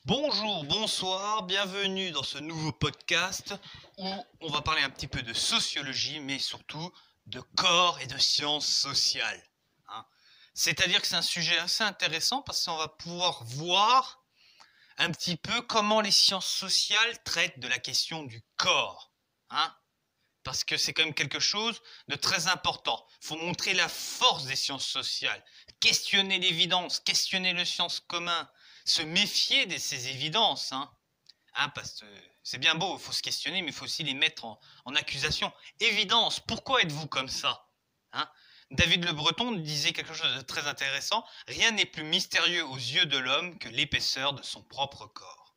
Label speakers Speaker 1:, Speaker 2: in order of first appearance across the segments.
Speaker 1: Bonjour, bonsoir, bienvenue dans ce nouveau podcast où on va parler un petit peu de sociologie, mais surtout de corps et de sciences sociales. C'est-à-dire que c'est un sujet assez intéressant parce qu'on va pouvoir voir un petit peu comment les sciences sociales traitent de la question du corps. Parce que c'est quand même quelque chose de très important. Il faut montrer la force des sciences sociales, questionner l'évidence, questionner le sens commun, se méfier de ces évidences. Parce que c'est bien beau, il faut se questionner, mais il faut aussi les mettre en accusation. Évidence, pourquoi êtes-vous comme ça? David Le Breton disait quelque chose de très intéressant. Rien n'est plus mystérieux aux yeux de l'homme que l'épaisseur de son propre corps.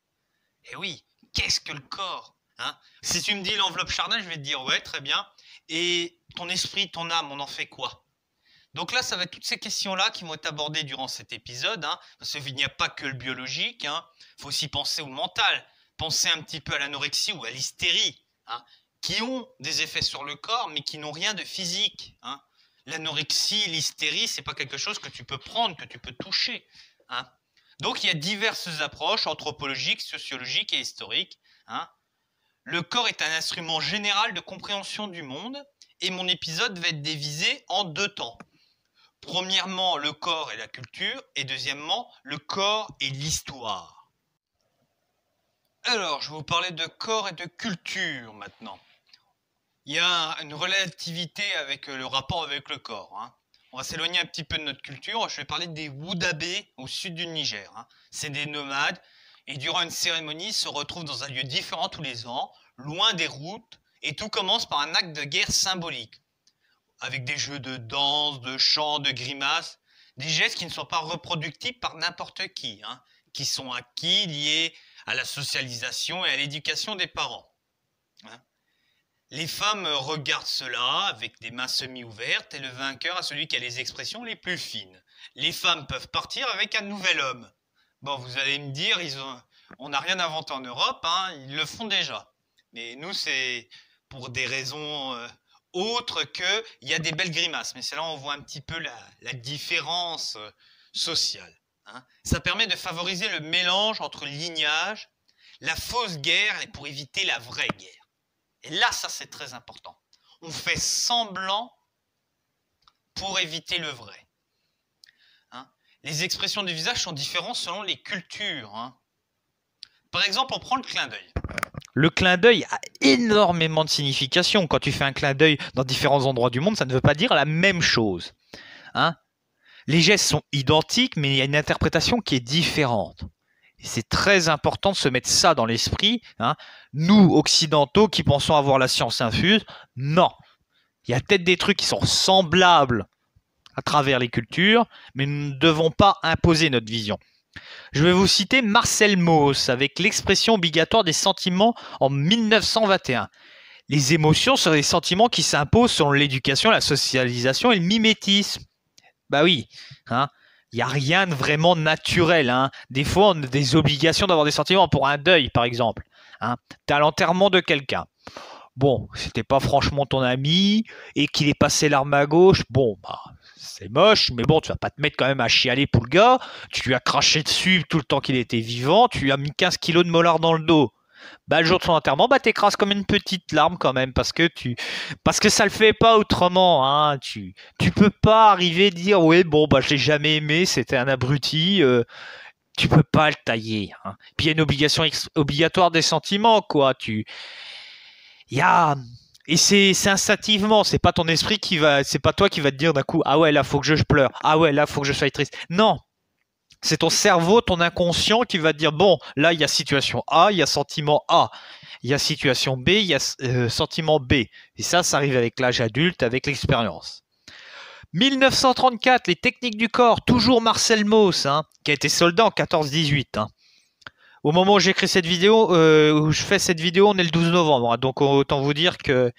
Speaker 1: Et oui, qu'est-ce que le corps? Si tu me dis l'enveloppe Chardin, je vais te dire ouais, très bien. Et ton esprit, ton âme, on en fait quoi? Donc là, ça va être toutes ces questions-là qui vont être abordées durant cet épisode, parce qu'il n'y a pas que le biologique, il faut aussi penser au mental, penser un petit peu à l'anorexie ou à l'hystérie, qui ont des effets sur le corps, mais qui n'ont rien de physique. L'anorexie, l'hystérie, c'est pas quelque chose que tu peux prendre, que tu peux toucher. Donc il y a diverses approches anthropologiques, sociologiques et historiques. Le corps est un instrument général de compréhension du monde, et mon épisode va être divisé en deux temps. Premièrement, le corps et la culture, et deuxièmement, le corps et l'histoire. Alors, je vais vous parler de corps et de culture maintenant. Il y a une relativité avec le rapport avec le corps. On va s'éloigner un petit peu de notre culture. Je vais parler des Woudabés au sud du Niger. C'est des nomades, et durant une cérémonie, ils se retrouvent dans un lieu différent tous les ans, loin des routes, et tout commence par un acte de guerre symbolique, avec des jeux de danse, de chant, de grimaces, des gestes qui ne sont pas reproductibles par n'importe qui sont acquis, liés à la socialisation et à l'éducation des parents. Les femmes regardent cela avec des mains semi-ouvertes et le vainqueur a celui qui a les expressions les plus fines. Les femmes peuvent partir avec un nouvel homme. Bon, vous allez me dire, on n'a rien inventé en Europe, ils le font déjà. Mais nous, c'est pour des raisons autres qu'il y a des belles grimaces. Mais c'est là où on voit un petit peu la différence sociale. Ça permet de favoriser le mélange entre lignages, la fausse guerre et pour éviter la vraie guerre. Et là, ça c'est très important. On fait semblant pour éviter le vrai. Les expressions du visage sont différentes selon les cultures. Par exemple, on prend le clin d'œil. Le clin d'œil a énormément de signification. Quand tu fais un clin d'œil dans différents endroits du monde, ça ne veut pas dire la même chose. Les gestes sont identiques, mais il y a une interprétation qui est différente. Et c'est très important de se mettre ça dans l'esprit. Nous, occidentaux, qui pensons avoir la science infuse, non. Il y a peut-être des trucs qui sont semblables à travers les cultures, mais nous ne devons pas imposer notre vision. Je vais vous citer Marcel Mauss avec l'expression obligatoire des sentiments en 1921. Les émotions sont des sentiments qui s'imposent selon l'éducation, la socialisation et le mimétisme. Bah oui, il n'y a rien de vraiment naturel. Des fois, on a des obligations d'avoir des sentiments pour un deuil, par exemple. Tu as l'enterrement de quelqu'un. Bon, c'était pas franchement ton ami et qu'il est passé l'arme à gauche. Bon, c'est moche, mais bon, tu vas pas te mettre quand même à chialer pour le gars. Tu lui as craché dessus tout le temps qu'il était vivant. Tu lui as mis 15 kilos de molar dans le dos. Le jour de son enterrement, t'écrases comme une petite larme quand même parce que ça le fait pas autrement. Tu peux pas arriver à dire ouais je l'ai jamais aimé, c'était un abruti. Tu peux pas le tailler. Puis il y a une obligation obligatoire des sentiments quoi. Et c'est instinctivement, c'est pas ton esprit c'est pas toi qui va te dire d'un coup ah ouais là faut que je pleure, ah ouais là faut que je sois triste. Non. C'est ton cerveau, ton inconscient qui va te dire bon, là il y a situation A, il y a sentiment A, il y a situation B, il y a sentiment B. Et ça arrive avec l'âge adulte, avec l'expérience. 1934, les techniques du corps, toujours Marcel Mauss, qui a été soldat en 14-18. Au moment où j'écris cette vidéo, où je fais cette vidéo, on est le 12 novembre, donc autant vous dire que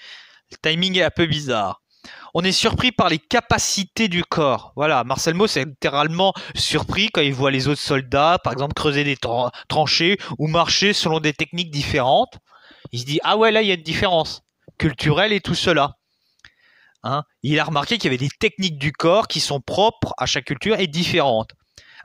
Speaker 1: le timing est un peu bizarre. On est surpris par les capacités du corps. Voilà, Marcel Mauss est littéralement surpris quand il voit les autres soldats, par exemple, creuser des tranchées ou marcher selon des techniques différentes. Il se dit, ah ouais, là, il y a une différence culturelle et tout cela. Il a remarqué qu'il y avait des techniques du corps qui sont propres à chaque culture et différentes.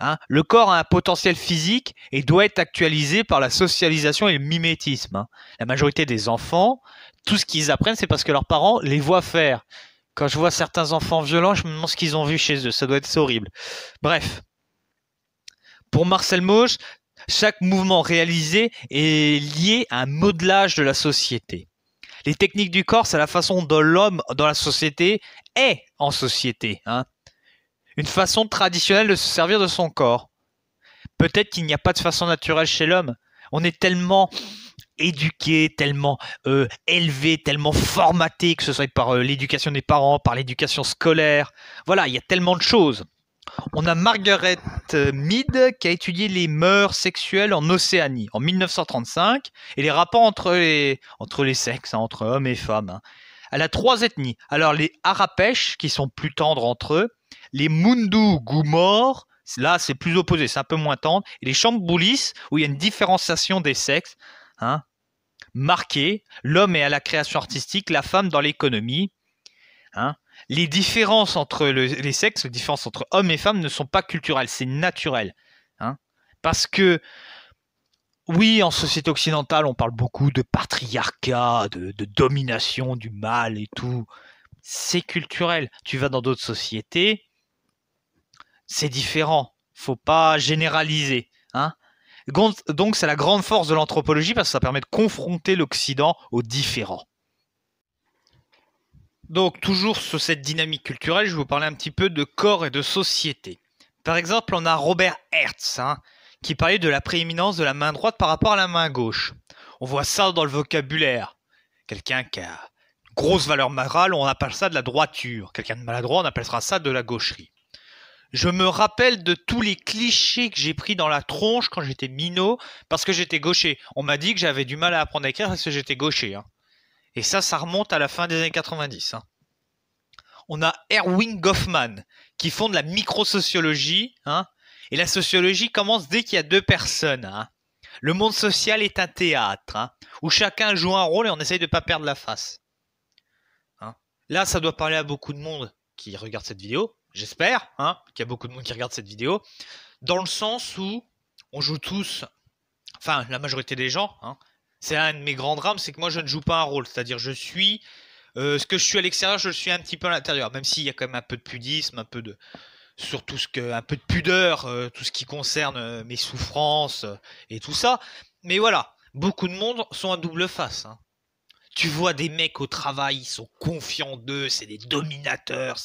Speaker 2: Hein. Le corps a un potentiel physique et doit être actualisé par la socialisation et le mimétisme. Hein. La majorité des enfants, tout ce qu'ils apprennent, c'est parce que leurs parents les voient faire. Quand je vois certains enfants violents, je me demande ce qu'ils ont vu chez eux. Ça doit être horrible. Bref. Pour Marcel Mauch, chaque mouvement réalisé est lié à un modelage de la société. Les techniques du corps, c'est la façon dont l'homme dans la société est en société. Hein. Une façon traditionnelle de se servir de son corps. Peut-être qu'il n'y a pas de façon naturelle chez l'homme. On est tellement éduqué, tellement élevé, tellement formaté, que ce soit par l'éducation des parents, par l'éducation scolaire. Voilà, il y a tellement de choses. On a Margaret Mead qui a étudié les mœurs sexuelles en Océanie en 1935 et les rapports entre les sexes, hein, entre hommes et femmes. Hein. Elle a 3 ethnies. Alors les Arapesh qui sont plus tendres entre eux, les Mundu Gumor, là c'est plus opposé, c'est un peu moins tendre, et les Chamboulis où il y a une différenciation des sexes, hein, marquée. L'homme est à la création artistique, la femme dans l'économie. Hein. Les différences entre les sexes, les différences entre hommes et femmes ne sont pas culturelles, c'est naturel. Hein. Parce que, oui, en société occidentale, on parle beaucoup de patriarcat, de domination du mal et tout. C'est culturel. Tu vas dans d'autres sociétés, c'est différent. Faut pas généraliser. Hein. Donc, c'est la grande force de l'anthropologie parce que ça permet de confronter l'Occident aux différents. Donc, toujours sur cette dynamique culturelle, je vais vous parler un petit peu de corps et de société. Par exemple, on a Robert Hertz, hein, qui parlait de la prééminence de la main droite par rapport à la main gauche. On voit ça dans le vocabulaire. Quelqu'un qui a une grosse valeur morale, on appelle ça de la droiture. Quelqu'un de maladroit, on appellera ça de la gaucherie. Je me rappelle de tous les clichés que j'ai pris dans la tronche quand j'étais minot, parce que j'étais gaucher. On m'a dit que j'avais du mal à apprendre à écrire parce que j'étais gaucher. Hein. Et ça remonte à la fin des années 90. Hein. On a Erwin Goffman, qui fonde la microsociologie. Hein, et la sociologie commence dès qu'il y a 2 personnes. Hein. Le monde social est un théâtre, hein, où chacun joue un rôle et on essaye de ne pas perdre la face. Hein. Là, ça doit parler à beaucoup de monde qui regarde cette vidéo. J'espère hein, qu'il y a beaucoup de monde qui regarde cette vidéo. Dans le sens où on joue tous, enfin la majorité des gens, hein, c'est un de mes grands drames, c'est que moi je ne joue pas un rôle. C'est-à-dire je suis ce que je suis à l'extérieur, je le suis un petit peu à l'intérieur. Même s'il y a quand même un peu de pudisme, un peu de surtout un peu de pudeur, tout ce qui concerne mes souffrances et tout ça. Mais voilà, beaucoup de monde sont à double face. Hein. Tu vois des mecs au travail, ils sont confiants d'eux, c'est des dominateurs,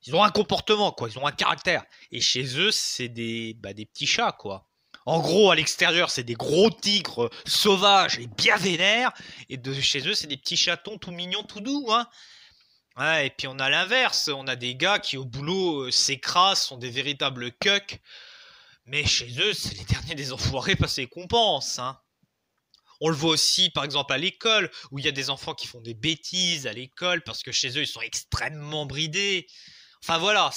Speaker 2: ils ont un comportement, quoi, ils ont un caractère. Et chez eux, c'est des petits chats, quoi. En gros, à l'extérieur, c'est des gros tigres sauvages et bien vénères. Et de chez eux, c'est des petits chatons tout mignons, tout doux. Hein. Ouais, et puis on a l'inverse. On a des gars qui, au boulot, s'écrasent, sont des véritables cucks. Mais chez eux, c'est les derniers des enfoirés parce qu'ils compensent. Hein. On le voit aussi, par exemple, à l'école, où il y a des enfants qui font des bêtises à l'école parce que chez eux, ils sont extrêmement bridés. Enfin voilà,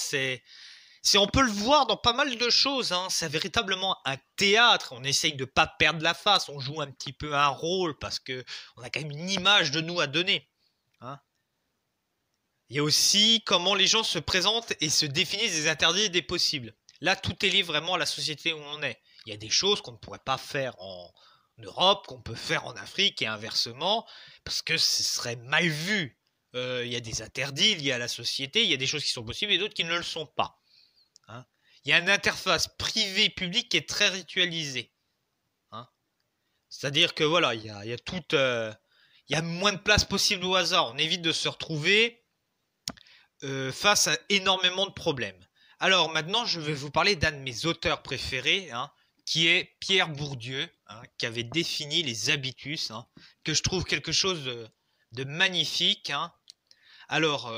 Speaker 2: on peut le voir dans pas mal de choses. Hein. C'est véritablement un théâtre. On essaye de pas perdre la face. On joue un petit peu un rôle parce que on a quand même une image de nous à donner. Hein. Il y a aussi comment les gens se présentent et se définissent des interdits et des possibles. Là, tout est lié vraiment à la société où on est. Il y a des choses qu'on ne pourrait pas faire en Europe, qu'on peut faire en Afrique et inversement, parce que ce serait mal vu. Il y a des interdits liés à la société, il y a des choses qui sont possibles et d'autres qui ne le sont pas. Hein. Il y a une interface privée-publique qui est très ritualisée. Hein. C'est-à-dire que voilà, il y a moins de place possible au hasard. On évite de se retrouver face à énormément de problèmes. Alors maintenant, je vais vous parler d'un de mes auteurs préférés, hein, qui est Pierre Bourdieu, hein, qui avait défini les habitus, hein, que je trouve quelque chose de magnifique. Hein. Alors,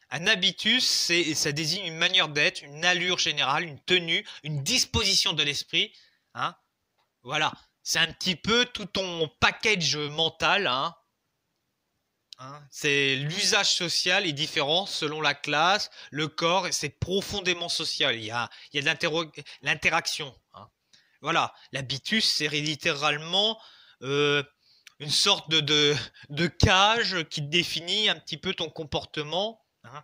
Speaker 2: un habitus, ça désigne une manière d'être, une allure générale, une tenue, une disposition de l'esprit. Hein. Voilà, c'est un petit peu tout ton package mental. Hein. Hein. C'est l'usage social est différent selon la classe, le corps, et c'est profondément social. Il y a de l'interaction. Hein. Voilà, l'habitus, c'est littéralement une sorte de cage qui définit un petit peu ton comportement. Hein.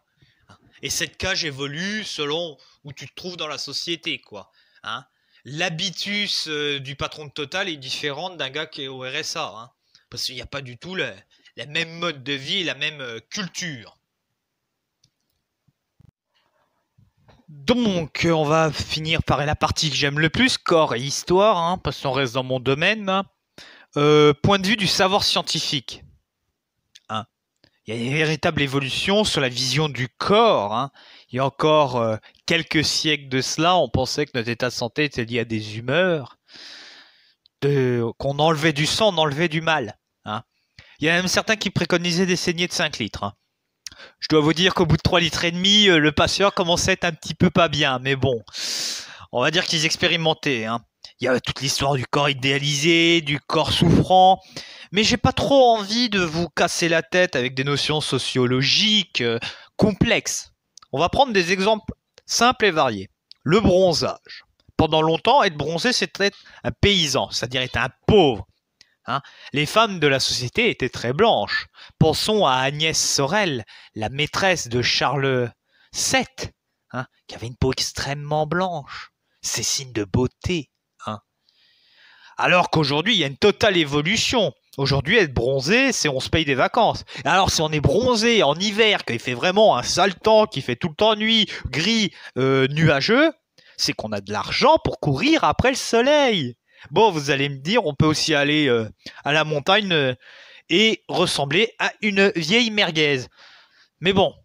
Speaker 2: Et cette cage évolue selon où tu te trouves dans la société, quoi. Hein. L'habitus du patron de Total est différent d'un gars qui est au RSA. Hein. Parce qu'il n'y a pas du tout la même mode de vie, la même culture. Donc, on va finir par la partie que j'aime le plus, corps et histoire, hein, parce qu'on reste dans mon domaine. Hein. Point de vue du savoir scientifique. Hein. Il y a une véritable évolution sur la vision du corps. Hein. Il y a encore quelques siècles de cela, on pensait que notre état de santé était lié à des humeurs, qu'on enlevait du sang, on enlevait du mal. Hein. Il y a même certains qui préconisaient des saignées de 5 litres. Hein. Je dois vous dire qu'au bout de 3 litres et demi, le patient commençait à être un petit peu pas bien. Mais bon, on va dire qu'ils expérimentaient. Hein. Il y a toute l'histoire du corps idéalisé, du corps souffrant. Mais j'ai pas trop envie de vous casser la tête avec des notions sociologiques complexes. On va prendre des exemples simples et variés. Le bronzage. Pendant longtemps, être bronzé, c'était être un paysan, c'est-à-dire être un pauvre. Hein. Les femmes de la société étaient très blanches. Pensons à Agnès Sorel, la maîtresse de Charles VII, hein, qui avait une peau extrêmement blanche. C'est signe de beauté. Hein. Alors qu'aujourd'hui, il y a une totale évolution. Aujourd'hui, être bronzé, c'est on se paye des vacances. Alors, si on est bronzé en hiver, qu'il fait vraiment un sale temps, qu'il fait tout le temps nuit, gris, nuageux, c'est qu'on a de l'argent pour courir après le soleil. Bon, vous allez me dire, on peut aussi aller à la montagne et ressembler à une vieille merguez. Mais bon,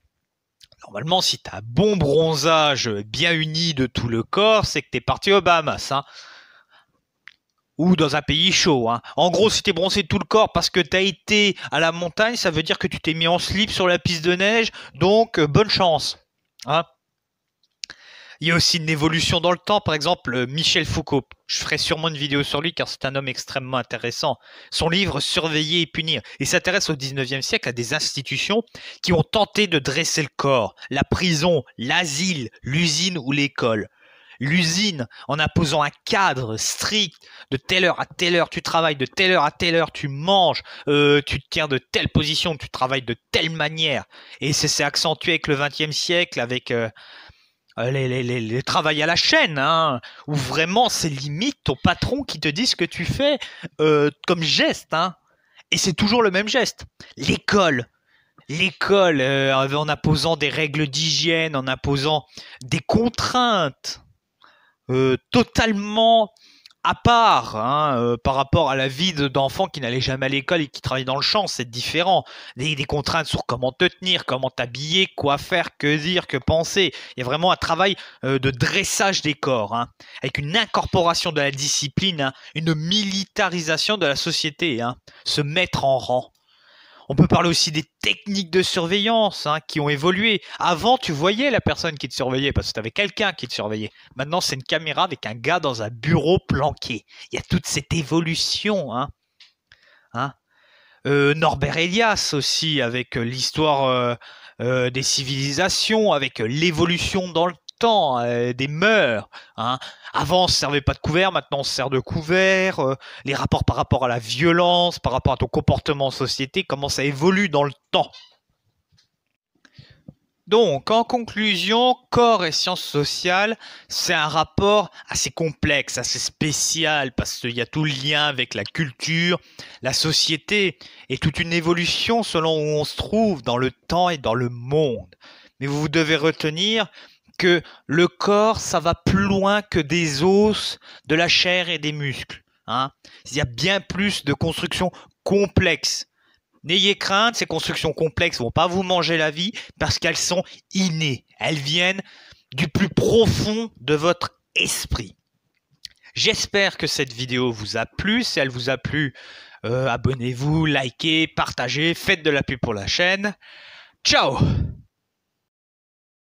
Speaker 2: normalement, si tu as un bon bronzage bien uni de tout le corps, c'est que tu es parti aux Bahamas. Hein. Ou dans un pays chaud. Hein. En gros, si tu es bronzé de tout le corps parce que tu as été à la montagne, ça veut dire que tu t'es mis en slip sur la piste de neige. Donc, bonne chance. Hein. Il y a aussi une évolution dans le temps, par exemple Michel Foucault. Je ferai sûrement une vidéo sur lui car c'est un homme extrêmement intéressant. Son livre Surveiller et punir. Il s'intéresse au 19e siècle à des institutions qui ont tenté de dresser le corps. La prison, l'asile, l'usine ou l'école. L'usine en imposant un cadre strict de telle heure à telle heure tu travailles, de telle heure à telle heure tu manges, tu te tiens de telle position, tu travailles de telle manière. Et c'est accentué avec le 20e siècle, avec... les travails à la chaîne, hein, où vraiment c'est limite ton patron qui te dit ce que tu fais comme geste, hein, et c'est toujours le même geste. L'école, en imposant des règles d'hygiène, en imposant des contraintes totalement à part, hein, par rapport à la vie d'enfants qui n'allaient jamais à l'école et qui travaillaient dans le champ, c'est différent. Des contraintes sur comment te tenir, comment t'habiller, quoi faire, que dire, que penser. Il y a vraiment un travail de dressage des corps, hein, avec une incorporation de la discipline, hein, une militarisation de la société, hein, se mettre en rang. On peut parler aussi des techniques de surveillance hein, qui ont évolué. Avant, tu voyais la personne qui te surveillait parce que tu avais quelqu'un qui te surveillait. Maintenant, c'est une caméra avec un gars dans un bureau planqué. Il y a toute cette évolution. Hein. Hein. Norbert Elias aussi, avec l'histoire des civilisations, avec l'évolution dans le temps, des mœurs. Hein. Avant, on ne se servait pas de couvert, maintenant on se sert de couvert. Les rapports par rapport à la violence, par rapport à ton comportement en société, comment ça évolue dans le temps. Donc, en conclusion, corps et sciences sociales, c'est un rapport assez complexe, assez spécial, parce qu'il y a tout le lien avec la culture, la société, et toute une évolution selon où on se trouve dans le temps et dans le monde. Mais vous devez retenir que le corps, ça va plus loin que des os, de la chair et des muscles. Hein. Il y a bien plus de constructions complexes. N'ayez crainte, ces constructions complexes ne vont pas vous manger la vie parce qu'elles sont innées. Elles viennent du plus profond de votre esprit. J'espère que cette vidéo vous a plu. Si elle vous a plu, abonnez-vous, likez, partagez, faites de la pub pour la chaîne. Ciao!